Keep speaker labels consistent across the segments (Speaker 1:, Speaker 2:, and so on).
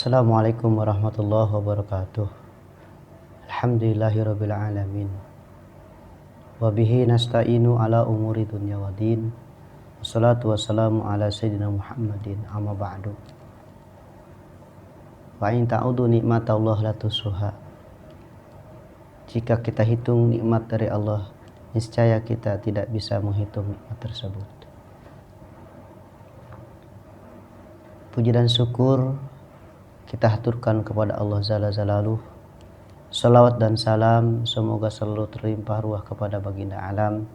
Speaker 1: Assalamualaikum warahmatullahi wabarakatuh. Alhamdulillahirabbil alamin. Wa bihi nasta'inu ala umuri dunya waddin. Wassalatu wassalamu ala sayyidina Muhammadin amma ba'du. Wa in ta'udu nikmatallahi la tusuha. Jika kita hitung nikmat dari Allah, niscaya kita tidak bisa menghitung nikmat tersebut. Puji dan syukur kita haturkan kepada Allah Jalla Jalaluh. Salawat dan salam semoga selalu terlimpah ruah kepada baginda alam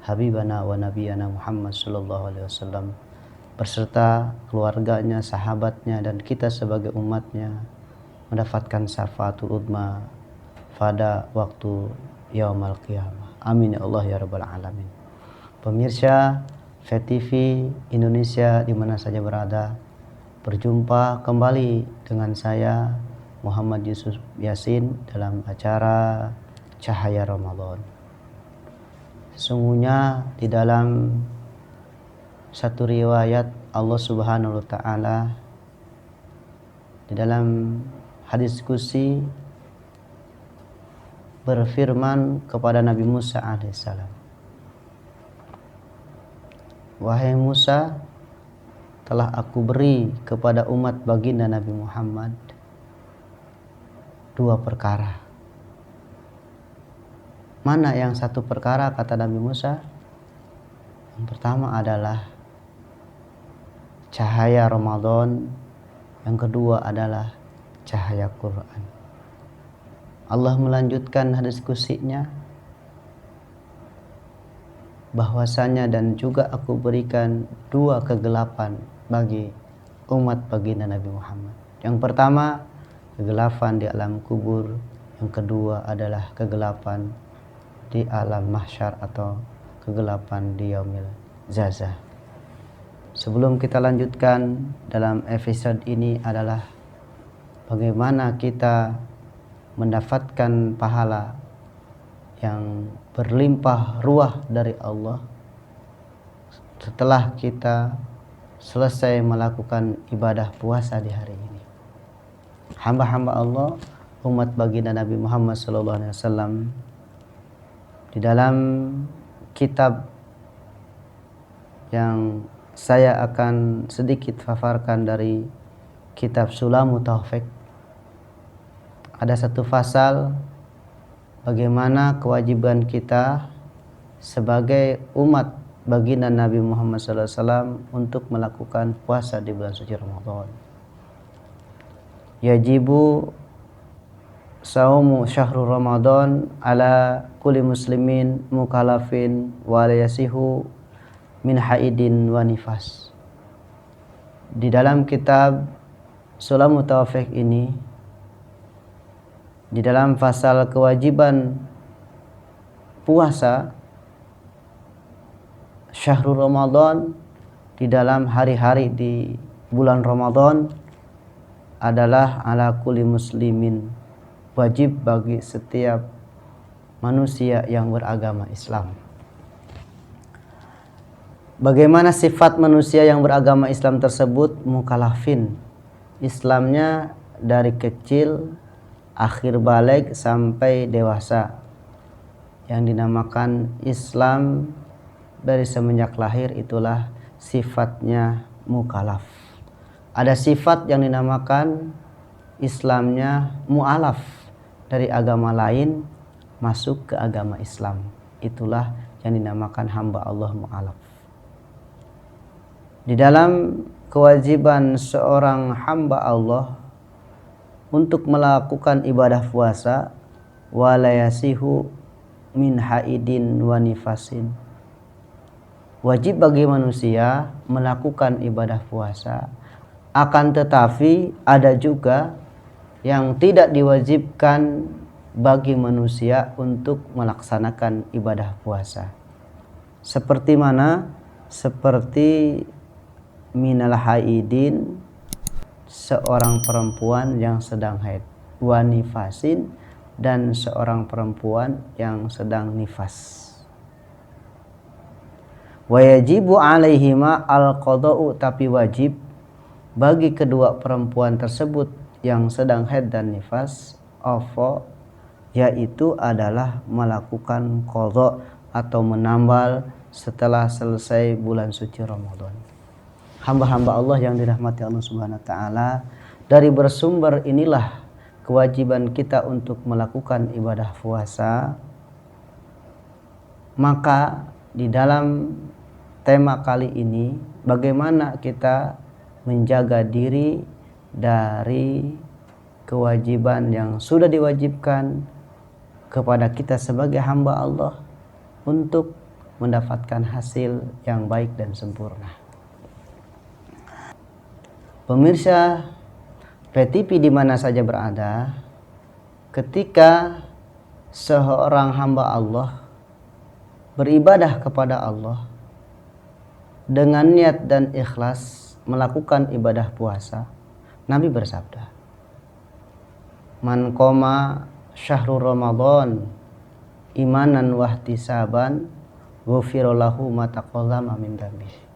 Speaker 1: Habibana wa Nabiyana Muhammad sallallahu alaihi wasallam beserta keluarganya, sahabatnya, dan kita sebagai umatnya mendapatkan syafaatul udma pada waktu yaumul qiyamah. Amin ya Allah ya rabbal alamin. Pemirsa VTV Indonesia di mana saja berada, berjumpa kembali dengan saya Muhammad Yusuf Yasin dalam acara Cahaya Ramadan. Sesungguhnya di dalam satu riwayat Allah Subhanahu wa taala di dalam hadis qudsi berfirman kepada Nabi Musa alaihissalam, "Wahai Musa, telah aku beri kepada umat baginda Nabi Muhammad dua perkara." Mana yang satu perkara, kata Nabi Musa? Yang pertama adalah cahaya Ramadan, yang kedua adalah cahaya Quran. Allah melanjutkan hadis qudsinya bahwasanya dan juga aku berikan dua kegelapan bagi umat baginda Nabi Muhammad. Yang pertama kegelapan di alam kubur, yang kedua adalah kegelapan di alam mahsyar atau kegelapan di yaumil jazah. Sebelum kita lanjutkan dalam episode ini adalah bagaimana kita mendapatkan pahala yang berlimpah ruah dari Allah setelah kita selesai melakukan ibadah puasa di hari ini. Hamba-hamba Allah, umat baginda Nabi Muhammad SAW, di dalam kitab yang saya akan sedikit paparkan dari kitab Sulamut Taufik, ada satu pasal bagaimana kewajiban kita sebagai umat baginda Nabi Muhammad SAW untuk melakukan puasa di bulan suci Ramadan. Yajibu saumu syahrul Ramadan ala kulli muslimin mukallafin wa la yasihu min haidin wa nifas. Di dalam kitab Sulamut Taufik ini, di dalam pasal kewajiban puasa syahrul Ramadan di dalam hari-hari di bulan Ramadan adalah ala kulli muslimin, wajib bagi setiap manusia yang beragama Islam. Bagaimana sifat manusia yang beragama Islam tersebut? Mukallafin, Islamnya dari kecil akhir balik sampai dewasa, yang dinamakan Islam dari semenjak lahir, itulah sifatnya mukallaf. Ada sifat yang dinamakan Islamnya mu'alaf, dari agama lain masuk ke agama Islam, itulah yang dinamakan hamba Allah mu'alaf. Di dalam kewajiban seorang hamba Allah untuk melakukan ibadah puasa, wala yasihu min haidin wa nifasin, wajib bagi manusia melakukan ibadah puasa, akan tetapi ada juga yang tidak diwajibkan bagi manusia untuk melaksanakan ibadah puasa. Seperti mana? Seperti minal haidin, seorang perempuan yang sedang haid, wa nifasin, dan seorang perempuan yang sedang nifas. Wa yajibu alaihima al-qada'u, tapi wajib bagi kedua perempuan tersebut yang sedang haid dan nifas, apa yaitu adalah melakukan qadha atau menambal setelah selesai bulan suci Ramadan. Hamba-hamba Allah yang dirahmati Allah Subhanahu wa taala, dari bersumber inilah kewajiban kita untuk melakukan ibadah puasa. Maka di dalam tema kali ini, bagaimana kita menjaga diri dari kewajiban yang sudah diwajibkan kepada kita sebagai hamba Allah untuk mendapatkan hasil yang baik dan sempurna. Pemirsa PTV di mana saja berada, ketika seorang hamba Allah beribadah kepada Allah dengan niat dan ikhlas melakukan ibadah puasa, Nabi bersabda, "Man qoma syahrul Ramadan imanan wahtisaban ghufira lahu ma taqaddama min dzambihi."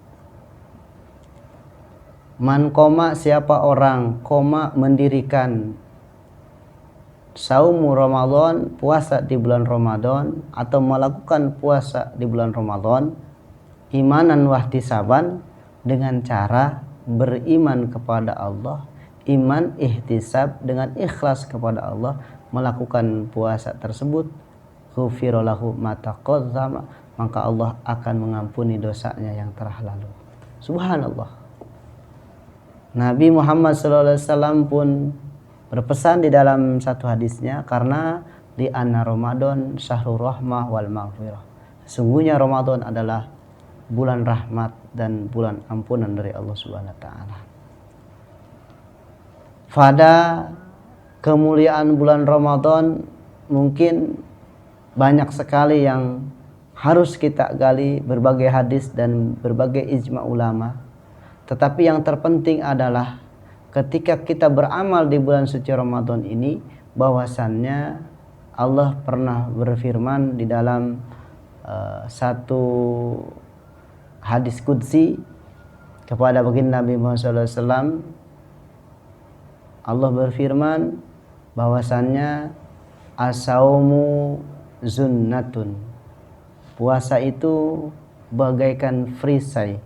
Speaker 1: Man qoma, siapa orang, qoma mendirikan saumu Ramadan, puasa di bulan Ramadan, atau melakukan puasa di bulan Ramadan, imanan wahtisaban, dengan cara beriman kepada Allah, iman ihtisab dengan ikhlas kepada Allah, melakukan puasa tersebut, ghufira lahu ma taqaddama, maka Allah akan mengampuni dosanya yang telah lalu. Subhanallah. Nabi Muhammad SAW pun berpesan di dalam satu hadisnya, karena di anna Ramadan syahrul rahmah wal maghfirah. Sesungguhnya Ramadan adalah bulan rahmat dan bulan ampunan dari Allah Subhanahu wa taala. Pada kemuliaan bulan Ramadan mungkin banyak sekali yang harus kita gali, berbagai hadis dan berbagai ijma ulama. Tetapi yang terpenting adalah ketika kita beramal di bulan suci Ramadan ini, bahwasannya Allah pernah berfirman di dalam satu hadis qudsi kepada baginda Nabi Muhammad SAW. Allah berfirman bahwasannya as-saumu zunnatun, puasa itu bagaikan perisai.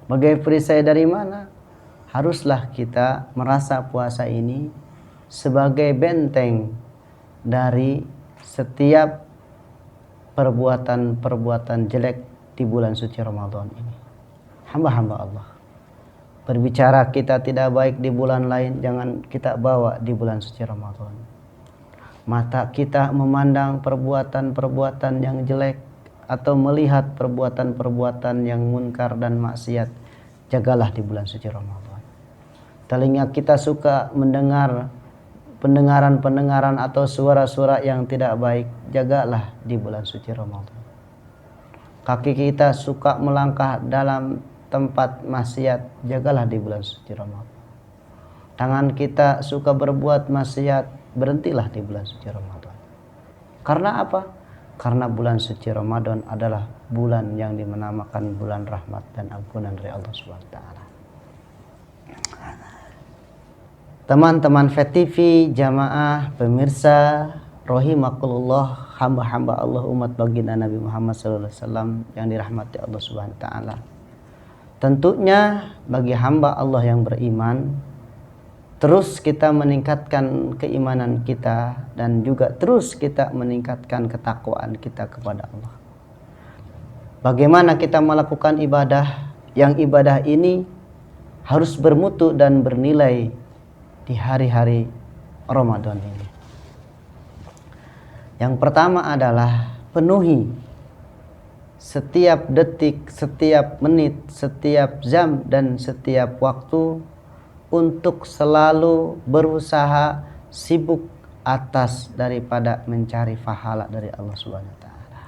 Speaker 1: Bagai perisai dari mana? Haruslah kita merasa puasa ini sebagai benteng dari setiap perbuatan-perbuatan jelek di bulan suci Ramadan ini. Hamba-hamba Allah, berbicara kita tidak baik di bulan lain, jangan kita bawa di bulan suci Ramadan. Mata kita memandang perbuatan-perbuatan yang jelek atau melihat perbuatan-perbuatan yang munkar dan maksiat, jagalah di bulan suci Ramadan. Telinga kita suka mendengar pendengaran-pendengaran atau suara-suara yang tidak baik, jagalah di bulan suci Ramadan. Kaki kita suka melangkah dalam tempat maksiat, jagalah di bulan suci Ramadan. Tangan kita suka berbuat maksiat, berhentilah di bulan suci Ramadan. Karena apa? Karena bulan suci Ramadan adalah bulan yang dinamakan bulan rahmat dan ampunan dari Allah Subhanahu wa taala. Teman-teman FETV, jamaah, pemirsa rahimakumullah, hamba-hamba Allah, umat baginda Nabi Muhammad SAW yang dirahmati Allah Subhanahu wa taala. Tentunya bagi hamba Allah yang beriman, terus kita meningkatkan keimanan kita dan juga terus kita meningkatkan ketakwaan kita kepada Allah. Bagaimana kita melakukan ibadah yang ibadah ini harus bermutu dan bernilai di hari-hari Ramadan ini. Yang pertama adalah penuhi setiap detik, setiap menit, setiap jam dan setiap waktu untuk selalu berusaha sibuk atas daripada mencari pahala dari Allah Subhanahu wa taala.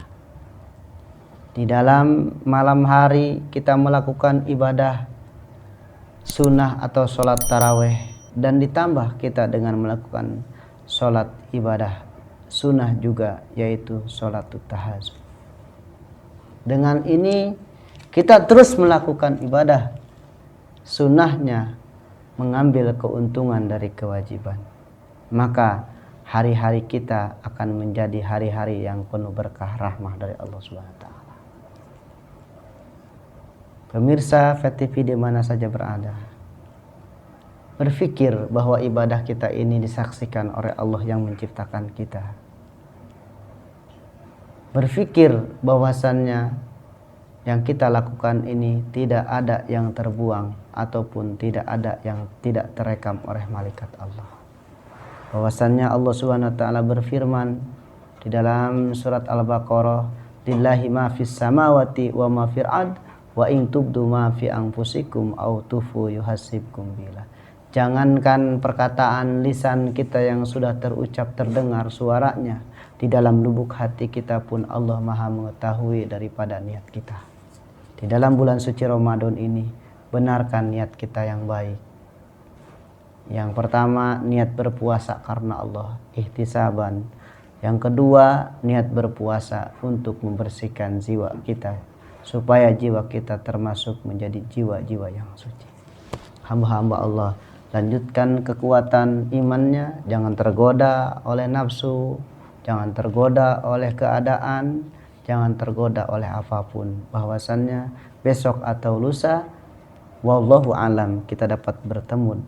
Speaker 1: Di dalam malam hari kita melakukan ibadah sunnah atau sholat taraweh, dan ditambah kita dengan melakukan sholat ibadah sunnah juga, yaitu sholat tahajud. Dengan ini kita terus melakukan ibadah sunnahnya mengambil keuntungan dari kewajiban, maka hari-hari kita akan menjadi hari-hari yang penuh berkah rahmah dari Allah Subhanahu wa taala. Pemirsa FETV di mana saja berada, berpikir bahwa ibadah kita ini disaksikan oleh Allah yang menciptakan kita. Berpikir bahwasannya yang kita lakukan ini tidak ada yang terbuang ataupun tidak ada yang tidak terekam oleh malaikat Allah. Bahwasannya Allah Subhanahu wa taala berfirman di dalam surat Al-Baqarah, "Lillahi ma fis samawati wa ma fil ard wa in tubdu ma fi anfusikum aw tufu yuhasibkum billah." Jangankan perkataan lisan kita yang sudah terucap terdengar suaranya, di dalam lubuk hati kita pun Allah Maha mengetahui daripada niat kita. Di dalam bulan suci Ramadan ini, benarkan niat kita yang baik. Yang pertama, niat berpuasa karena Allah, ihtisaban. Yang kedua, niat berpuasa untuk membersihkan jiwa kita, supaya jiwa kita termasuk menjadi jiwa-jiwa yang suci. Hamba-hamba Allah, lanjutkan kekuatan imannya, jangan tergoda oleh nafsu, jangan tergoda oleh keadaan, jangan tergoda oleh apapun. Bahwasannya besok atau lusa, wallahu alam, kita dapat bertemu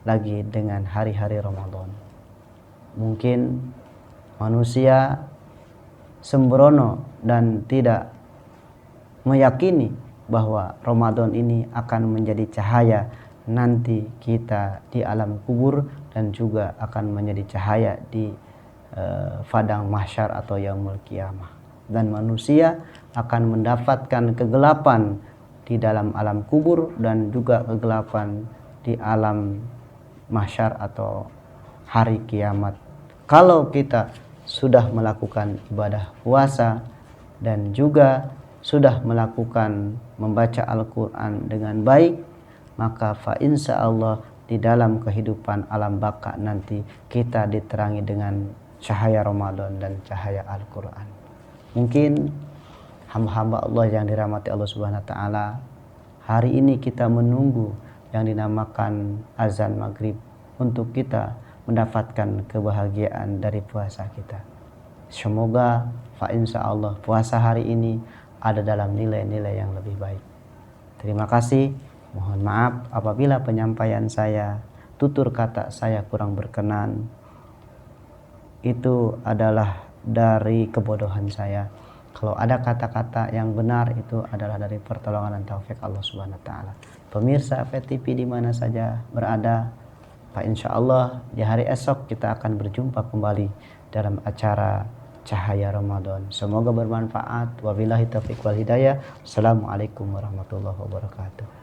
Speaker 1: lagi dengan hari-hari Ramadan. Mungkin manusia sembrono dan tidak meyakini bahwa Ramadan ini akan menjadi cahaya nanti kita di alam kubur dan juga akan menjadi cahaya di padang mahsyar atau yaumul qiyamah. Dan manusia akan mendapatkan kegelapan di dalam alam kubur dan juga kegelapan di alam mahsyar atau hari kiamat. Kalau kita sudah melakukan ibadah puasa dan juga sudah melakukan membaca Al-Quran dengan baik, maka fa insya Allah di dalam kehidupan alam baka nanti kita diterangi dengan cahaya Ramadan dan cahaya Al-Quran. Mungkin hamba-hamba Allah yang dirahmati Allah Subhanahu wa taala, hari ini kita menunggu yang dinamakan azan maghrib untuk kita mendapatkan kebahagiaan dari puasa kita. Semoga fa insya Allah puasa hari ini ada dalam nilai-nilai yang lebih baik. Terima kasih. Mohon maaf apabila penyampaian saya, tutur kata saya kurang berkenan. Itu adalah dari kebodohan saya. Kalau ada kata-kata yang benar, itu adalah dari pertolongan dan taufik Allah Subhanahu wa taala. Pemirsa FETV di mana saja berada, Pak, insya Allah di hari esok kita akan berjumpa kembali dalam acara Cahaya Ramadan. Semoga bermanfaat. Wabillahi taufiq wal hidayah. Assalamualaikum warahmatullahi wabarakatuh.